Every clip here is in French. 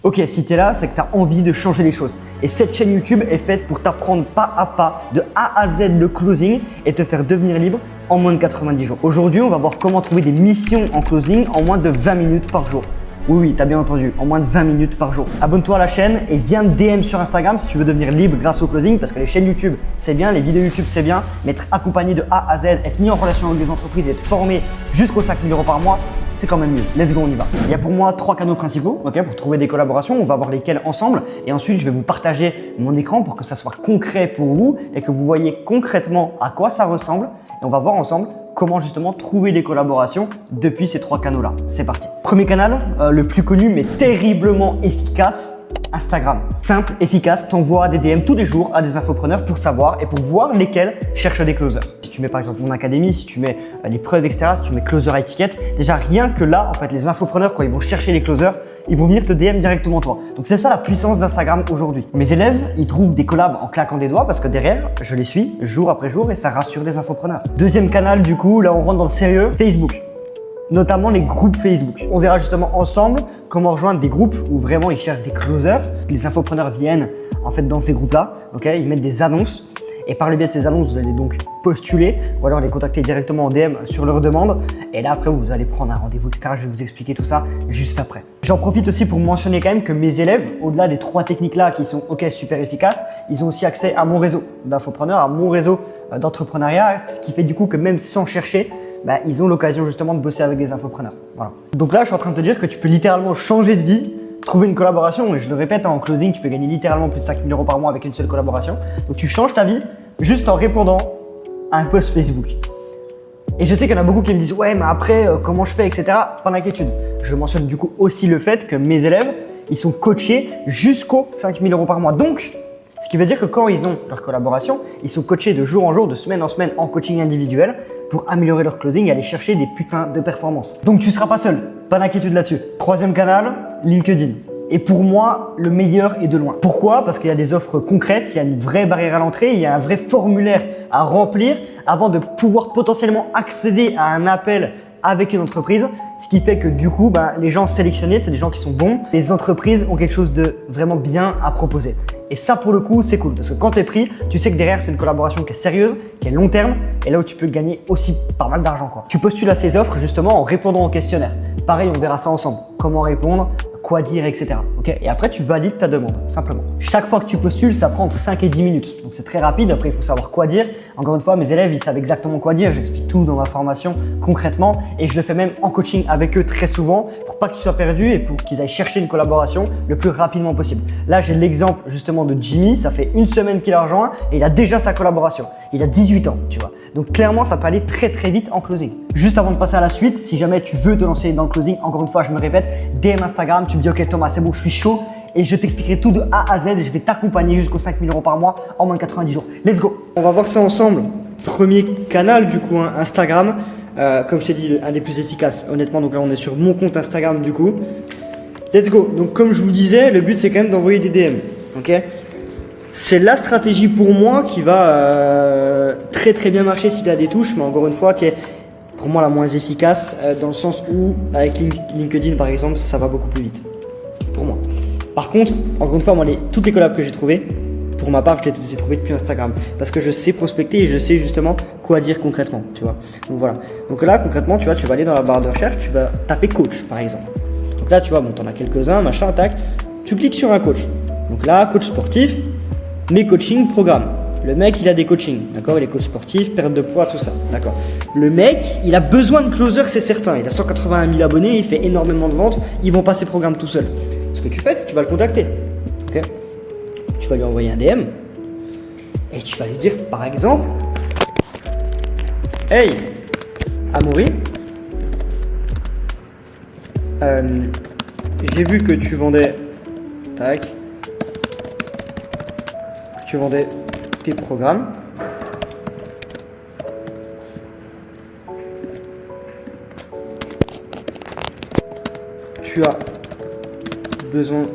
Ok, si tu es là, c'est que tu as envie de changer les choses. Et cette chaîne YouTube est faite pour t'apprendre pas à pas, de A à Z le closing et te faire devenir libre en moins de 90 jours. Aujourd'hui, on va voir comment trouver des missions en closing en moins de 20 minutes par jour. Oui, tu as bien entendu, en moins de 20 minutes par jour. Abonne-toi à la chaîne et viens me DM sur Instagram si tu veux devenir libre grâce au closing, parce que les chaînes YouTube, c'est bien, les vidéos YouTube, c'est bien, mais être accompagné de A à Z, être mis en relation avec des entreprises et être formé jusqu'aux 5 000 € par mois, c'est quand même mieux. Let's go, on y va. Il y a pour moi 3 canaux principaux pour trouver des collaborations. On va voir lesquels ensemble et ensuite je vais vous partager mon écran pour que ça soit concret pour vous et que vous voyez concrètement à quoi ça ressemble. Et on va voir ensemble comment justement trouver des collaborations depuis ces 3 canaux-là. C'est parti. Premier canal, le plus connu mais terriblement efficace, Instagram. Simple, efficace, t'envoies des DM tous les jours à des infopreneurs pour savoir et pour voir lesquels cherchent des closers. Si tu mets par exemple mon académie, si tu mets les preuves, etc., si tu mets closer à étiquette, déjà rien que là, en fait, les infopreneurs, quand ils vont chercher les closers, ils vont venir te DM directement toi. Donc c'est ça la puissance d'Instagram aujourd'hui. Mes élèves, ils trouvent des collabs en claquant des doigts parce que derrière, je les suis jour après jour et ça rassure les infopreneurs. Deuxième canal, du coup, là on rentre dans le sérieux, Facebook. Notamment les groupes Facebook. On verra justement ensemble comment rejoindre des groupes où vraiment ils cherchent des closers. Les infopreneurs viennent en fait dans ces groupes-là, ils mettent des annonces et par le biais de ces annonces, vous allez donc postuler ou alors les contacter directement en DM sur leur demande et là après vous allez prendre un rendez-vous, etc. Je vais vous expliquer tout ça juste après. J'en profite aussi pour mentionner quand même que mes élèves, au-delà des 3 techniques-là qui sont super efficaces, ils ont aussi accès à mon réseau d'infopreneurs, à mon réseau d'entrepreneuriat, ce qui fait du coup que même sans chercher, ils ont l'occasion justement de bosser avec des infopreneurs. Voilà. Donc là, je suis en train de te dire que tu peux littéralement changer de vie, trouver une collaboration. Et je le répète, en closing, tu peux gagner littéralement plus de 5 000 € par mois avec une seule collaboration. Donc tu changes ta vie juste en répondant à un post Facebook. Et je sais qu'il y en a beaucoup qui me disent « Ouais, mais après, comment je fais, etc. » Pas d'inquiétude. Je mentionne du coup aussi le fait que mes élèves, ils sont coachés jusqu'aux 5 000 € par mois. Donc, ce qui veut dire que quand ils ont leur collaboration, ils sont coachés de jour en jour, de semaine en semaine en coaching individuel pour améliorer leur closing et aller chercher des putains de performances. Donc tu ne seras pas seul, pas d'inquiétude là-dessus. Troisième canal, LinkedIn. Et pour moi, le meilleur est de loin. Pourquoi? Parce qu'il y a des offres concrètes, il y a une vraie barrière à l'entrée, il y a un vrai formulaire à remplir avant de pouvoir potentiellement accéder à un appel avec une entreprise, ce qui fait que du coup, les gens sélectionnés, c'est des gens qui sont bons. Les entreprises ont quelque chose de vraiment bien à proposer. Et ça, pour le coup, c'est cool parce que quand tu es pris, tu sais que derrière, c'est une collaboration qui est sérieuse, qui est long terme et là où tu peux gagner aussi pas mal d'argent. Tu postules à ces offres justement en répondant au questionnaire. Pareil, on verra ça ensemble. Comment répondre, quoi dire, etc. Et après, tu valides ta demande, simplement. Chaque fois que tu postules, ça prend entre 5 et 10 minutes. Donc, c'est très rapide. Après, il faut savoir quoi dire. Encore une fois, mes élèves, ils savent exactement quoi dire. J'explique tout dans ma formation concrètement et je le fais même en coaching avec eux très souvent pour pas qu'ils soient perdus et pour qu'ils aillent chercher une collaboration le plus rapidement possible. Là, j'ai l'exemple justement de Jimmy. Ça fait une semaine qu'il a rejoint et il a déjà sa collaboration. Il a 18 ans, tu vois. Donc, clairement, ça peut aller très, très vite en closing. Juste avant de passer à la suite, si jamais tu veux te lancer dans le closing, encore une fois, je me répète, DM Instagram, tu me dis « Ok Thomas, c'est bon, je suis chaud » et je t'expliquerai tout de A à Z et je vais t'accompagner jusqu'aux 5 000 € par mois en moins de 90 jours. Let's go! On va voir ça ensemble. Premier canal du coup, Instagram. Comme je t'ai dit, un des plus efficaces, honnêtement. Donc là, on est sur mon compte Instagram du coup. Let's go! Donc comme je vous disais, le but c'est quand même d'envoyer des DM. C'est la stratégie pour moi qui va très très bien marcher si tu as des touches, mais encore une fois, qui est pour moi la moins efficace dans le sens où avec LinkedIn par exemple, ça va beaucoup plus vite pour moi. Par contre, encore une fois, moi, toutes les collabs que j'ai trouvées, pour ma part, je les ai trouvées depuis Instagram parce que je sais prospecter et je sais justement quoi dire concrètement, tu vois. Donc voilà. Donc là, concrètement, tu vois, tu vas aller dans la barre de recherche, tu vas taper coach par exemple. Donc là, tu vois, bon, t'en as quelques-uns, machin, tac. Tu cliques sur un coach. Donc là, coach sportif, mes coaching programme. Le mec, il a des coachings, d'accord? Il est coach sportif, perte de poids, tout ça, d'accord? Le mec, il a besoin de closer, c'est certain. Il a 181 000 abonnés, il fait énormément de ventes. Ils vont pas ses programmes tout seul. Ce que tu fais, c'est que tu vas le contacter, ok? Tu vas lui envoyer un DM et tu vas lui dire, par exemple, « Hey, Amaury, j'ai vu que tu vendais, tac, tes programmes. Tu as besoin,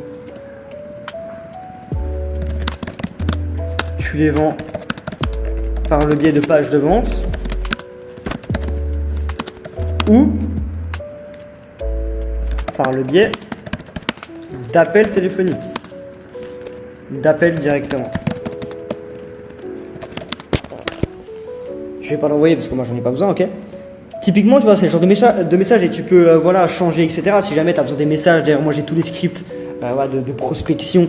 tu les vends par le biais de pages de vente ou par le biais d'appel téléphonique. D'appel directement. Je vais pas l'envoyer parce que moi j'en ai pas besoin, ok? Typiquement, tu vois, c'est le genre de message et tu peux voilà, changer, etc. Si jamais tu as besoin des messages, d'ailleurs, moi j'ai tous les scripts voilà, de prospection,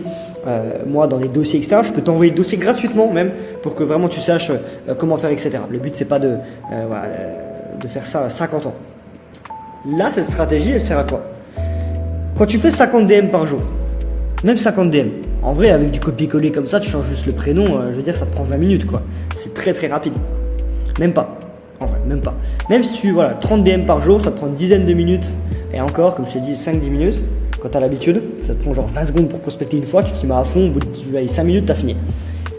moi dans des dossiers, etc. Je peux t'envoyer le dossier gratuitement même pour que vraiment tu saches comment faire, etc. Le but, c'est pas de faire ça à 50 ans. Là, cette stratégie, elle sert à quoi? Quand tu fais 50 DM par jour, même 50 DM, en vrai, avec du copier-coller comme ça, tu changes juste le prénom, je veux dire, ça te prend 20 minutes, quoi. C'est très très rapide. Même pas. En vrai, même pas. Même si tu, voilà, 30 DM par jour, ça te prend une dizaine de minutes. Et encore, comme je t'ai dit, 5-10 minutes. Quand t'as l'habitude, ça te prend genre 20 secondes pour prospecter une fois, tu t'y mets à fond, au bout de 5 minutes, t'as fini.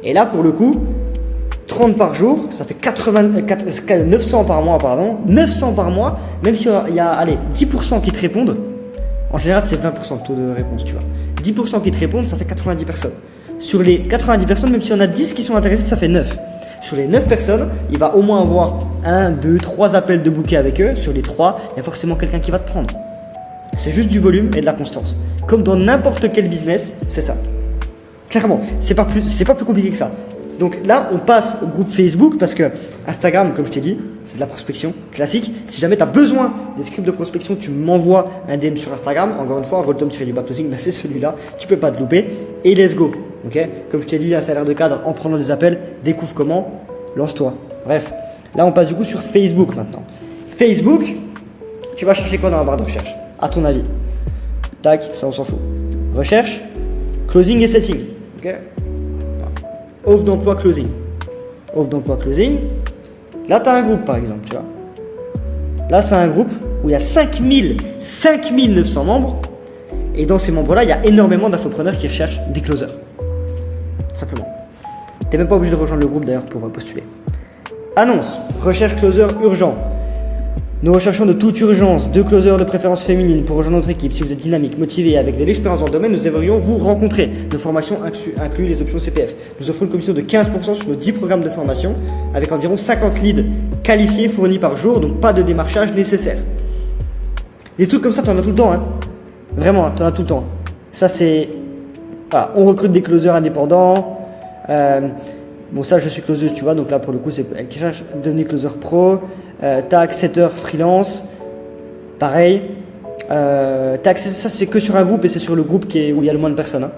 Et là, pour le coup, 30 par jour, ça fait 900 par mois, pardon. 900 par mois, même s'il y a, allez, 10% qui te répondent. En général, c'est 20% de taux de réponse, tu vois. 10% qui te répondent, ça fait 90 personnes. Sur les 90 personnes, même s'il y en a 10 qui sont intéressées, ça fait 9. Sur les 9 personnes, il va au moins avoir 1, 2, 3 appels de bouquet avec eux. Sur les 3, il y a forcément quelqu'un qui va te prendre. C'est juste du volume et de la constance. Comme dans n'importe quel business, c'est ça. Clairement, c'est pas plus compliqué que ça. Donc là, on passe au groupe Facebook parce que Instagram, comme je t'ai dit, c'est de la prospection classique. Si jamais tu as besoin des scripts de prospection, tu m'envoies un DM sur Instagram. Encore une fois, Rolltom-Closing, c'est celui-là. Tu peux pas te louper. Et let's go. Okay, comme je t'ai dit, un salaire de cadre en prenant des appels, découvre comment, lance-toi. Bref, là on passe du coup sur Facebook maintenant. Facebook, tu vas chercher quoi dans la barre de recherche? À ton avis? Tac, ça on s'en fout. Recherche, closing et setting. Okay, offre d'emploi closing. Offre d'emploi closing. Là tu as un groupe par exemple, tu vois. Là c'est un groupe où il y a 5900 membres. Et dans ces membres-là, il y a énormément d'infopreneurs qui recherchent des closers. Simplement. Tu n'es même pas obligé de rejoindre le groupe d'ailleurs pour postuler. Annonce. Recherche closer urgent. Nous recherchons de toute urgence 2 closers de préférence féminine pour rejoindre notre équipe. Si vous êtes dynamique, motivé et avec de l'expérience dans le domaine, nous aimerions vous rencontrer. Nos formations incluent les options CPF. Nous offrons une commission de 15% sur nos 10 programmes de formation avec environ 50 leads qualifiés fournis par jour, donc pas de démarchage nécessaire. Des trucs comme ça, tu en as tout le temps, hein. Vraiment, tu en as tout le temps. Ça, c'est... Voilà, on recrute des closers indépendants. Bon, ça, je suis closeuse, tu vois. Donc là, pour le coup, c'est elle qui cherche devenir closer pro. Tac, setter freelance. Pareil. Tac, ça, c'est que sur un groupe et c'est sur le groupe où il y a le moins de personnes. Hein.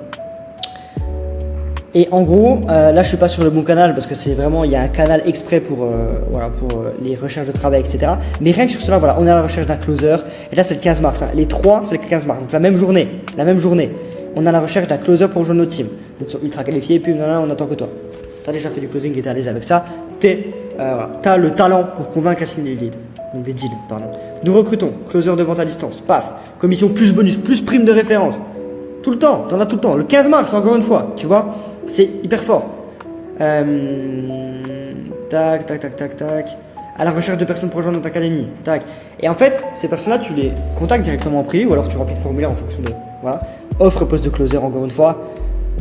Et en gros, là, je suis pas sur le bon canal parce que c'est vraiment, il y a un canal exprès pour les recherches de travail, etc. Mais rien que sur cela, voilà, on est à la recherche d'un closer. Et là, c'est le 15 mars. Hein. Les 3, c'est le 15 mars. Donc la même journée, on est à la recherche d'un closer pour rejoindre notre team. Donc ils sont ultra qualifiés et puis on attend que toi. Tu as déjà fait du closing et tu es à l'aise avec ça. Tu as le talent pour convaincre et signer des leads. Donc des deals, pardon. Nous recrutons, closer de vente à distance. Paf, commission plus bonus, plus prime de référence. Tout le temps, t'en as tout le temps. Le 15 mars, encore une fois, tu vois, c'est hyper fort. Tac. À la recherche de personnes pour rejoindre notre académie. Tac. Et en fait, ces personnes-là, tu les contactes directement en privé ou alors tu remplis le formulaire en fonction de. Voilà. Offre poste de closer, encore une fois.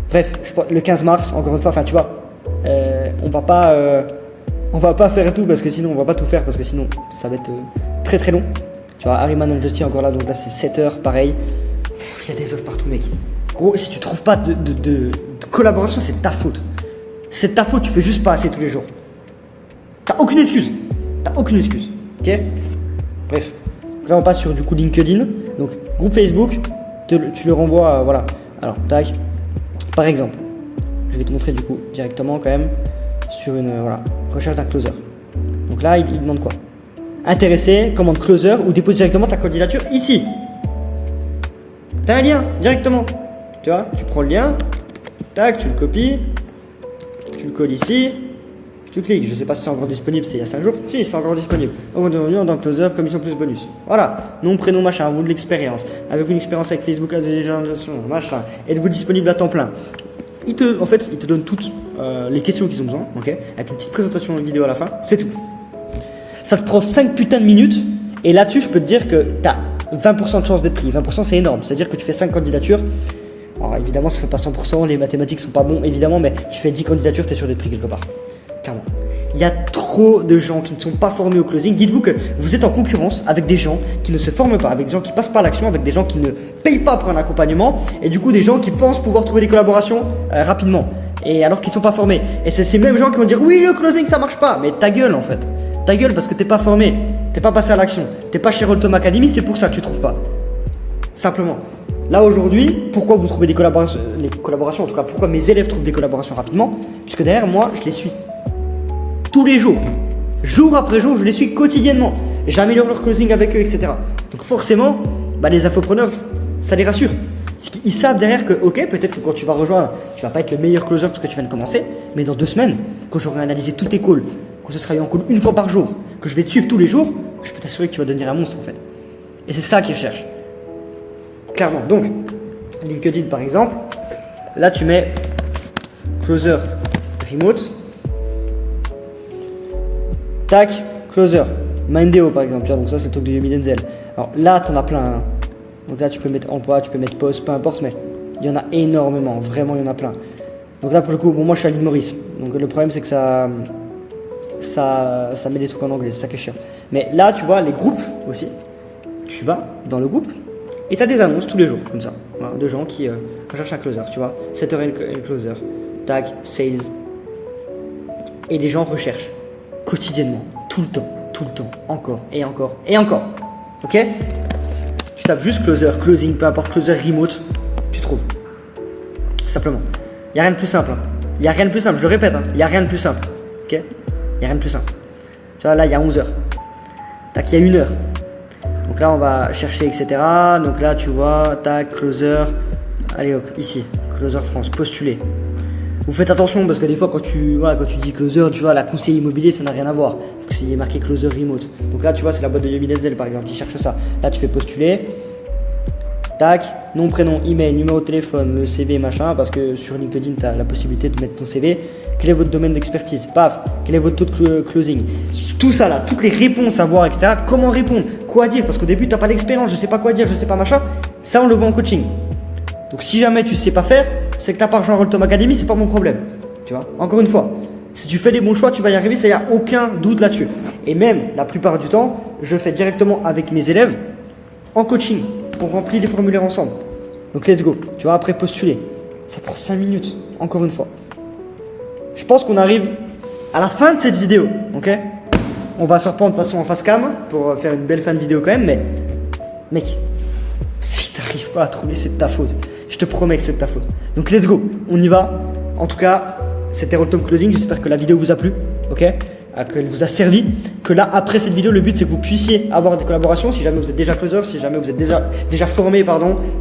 Bref, le 15 mars, encore une fois, enfin, tu vois, on va pas faire tout parce que sinon, on va pas tout faire parce que sinon, ça va être très très long. Tu vois, Harryman and Justy, encore là, donc là, c'est 7 heures, pareil. Il y a des offres partout, mec. Gros, si tu trouves pas de collaboration, c'est ta faute. C'est ta faute, tu fais juste pas assez tous les jours. T'as aucune excuse. Ok? Bref. Donc là, on passe sur du coup LinkedIn. Donc, groupe Facebook, tu le renvoies, voilà. Alors, tac. Par exemple, je vais te montrer du coup directement quand même sur une recherche d'un closer. Donc là, il demande quoi? Intéressé, commande closer ou dépose directement ta candidature ici. T'as un lien directement. Tu vois, tu prends le lien, tac, tu le copies, tu le colles ici, tu cliques. Je sais pas si c'est encore disponible, c'était il y a 5 jours. Si, c'est encore disponible. Au moins de dans closer, commission plus bonus. Voilà, nom, prénom, machin, vous de l'expérience. Avez-vous une expérience avec Facebook, machin. Êtes-vous disponible à temps plein? Il te donne toutes les questions qu'ils ont besoin, ok, avec une petite présentation vidéo à la fin, c'est tout. Ça te prend 5 putains de minutes, et là-dessus, je peux te dire que t'as 20% de chance d'être pris. 20% c'est énorme, c'est-à-dire que tu fais 5 candidatures. Alors évidemment, ça fait pas 100%, les mathématiques sont pas bons, évidemment, mais tu fais 10 candidatures, t'es sûr d'être pris quelque part. Clairement. Il y a trop trop de gens qui ne sont pas formés au closing. Dites-vous que vous êtes en concurrence avec des gens qui ne se forment pas, avec des gens qui passent pas à l'action, avec des gens qui ne payent pas pour un accompagnement et du coup des gens qui pensent pouvoir trouver des collaborations rapidement et alors qu'ils sont pas formés. Et c'est ces mêmes gens qui vont dire oui le closing ça marche pas, mais ta gueule en fait. Ta gueule parce que t'es pas formé, t'es pas passé à l'action, t'es pas chez Roltom Academy, c'est pour ça que tu trouves pas. Simplement. Là aujourd'hui, pourquoi vous trouvez des collaborations, en tout cas pourquoi mes élèves trouvent des collaborations rapidement, puisque derrière moi je les suis tous les jours, jour après jour, je les suis quotidiennement, j'améliore leur closing avec eux, etc. Donc forcément, les infopreneurs, ça les rassure, parce qu'ils savent derrière que ok, peut-être que quand tu vas rejoindre, tu vas pas être le meilleur closer parce que tu viens de commencer, mais dans 2 semaines, quand j'aurai analysé tous tes calls, quand ce sera eu en call 1 fois par jour, que je vais te suivre tous les jours, je peux t'assurer que tu vas devenir un monstre en fait. Et c'est ça qu'ils recherchent. Clairement. Donc, LinkedIn par exemple, là tu mets closer remote, tac, closer, Mindeo par exemple, donc ça c'est le truc de Yomi Denzel. Alors là tu en as plein, hein. Donc là tu peux mettre emploi, tu peux mettre poste, peu importe, mais il y en a énormément, vraiment il y en a plein. Donc là pour le coup, bon moi je suis à l'île Maurice, donc le problème c'est que ça met des trucs en anglais, c'est ça qui est chiant. Mais là tu vois les groupes aussi, tu vas dans le groupe et tu as des annonces tous les jours comme ça, voilà, de gens qui recherchent un closer, tu vois, 7h et closer, tac, sales. Et les gens recherchent quotidiennement, tout le temps, encore et encore et encore. Ok? Tu tapes juste closer, closing, peu importe, closer remote, tu trouves. Simplement. Il n'y a rien de plus simple. Il n'y a rien de plus simple, je le répète, il n'y a rien de plus simple. Ok? Il n'y a rien de plus simple. Tu vois, là, il y a 11h. Tac, il y a 1h. Donc là, on va chercher, etc. Donc là, tu vois, tac, closer. Allez hop, ici, closer France, postuler. Vous faites attention parce que des fois, quand tu dis closer, tu vois, la conseiller immobilier, ça n'a rien à voir. Il faut que c'est marqué closer remote. Donc là, tu vois, c'est la boîte de Yomi Denzel, par exemple, qui cherche ça. Là, tu fais postuler. Tac, nom, prénom, email, numéro de téléphone, le CV, machin, parce que sur LinkedIn, tu as la possibilité de mettre ton CV. Quel est votre domaine d'expertise? Paf, quel est votre taux de closing? Tout ça là, toutes les réponses à voir, etc. Comment répondre? Quoi dire? Parce qu'au début, tu n'as pas d'expérience, je sais pas quoi dire, je sais pas machin. Ça, on le voit en coaching. Donc si jamais tu sais pas faire, c'est que tu n'as pas rejoint Roltom Academy, c'est pas mon problème. Tu vois? Encore une fois, si tu fais les bons choix, tu vas y arriver, ça y a aucun doute là-dessus. Et même, la plupart du temps, je fais directement avec mes élèves en coaching. On remplit les formulaires ensemble. Donc let's go. Tu vois, après postuler. Ça prend 5 minutes. Encore une fois. Je pense qu'on arrive à la fin de cette vidéo. Ok? On va se reprendre de façon en face cam pour faire une belle fin de vidéo quand même. Mais mec, si t'arrives pas à trouver, c'est de ta faute. Je te promets que c'est de ta faute. Donc let's go. On y va. En tout cas, c'était Roltom Closing. J'espère que la vidéo vous a plu. Ok? Qu'elle vous a servi, que là après cette vidéo le but c'est que vous puissiez avoir des collaborations si jamais vous êtes déjà closer, si jamais vous êtes déjà formé,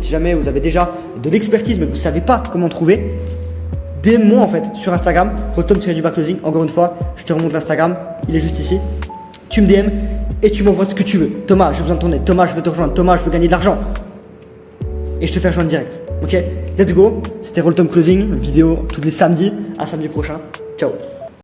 si jamais vous avez déjà de l'expertise mais que vous ne savez pas comment trouver. DM-moi en fait sur Instagram, Roltom-Closing. Encore une fois, je te remonte l'Instagram, il est juste ici. Tu me DM et tu m'envoies ce que tu veux. Thomas, j'ai besoin de ton aide. Thomas, je veux te rejoindre. Thomas, je veux gagner de l'argent. Et je te fais rejoindre direct. Ok, let's go. C'était Roltom Closing, vidéo tous les samedis. À samedi prochain. Ciao.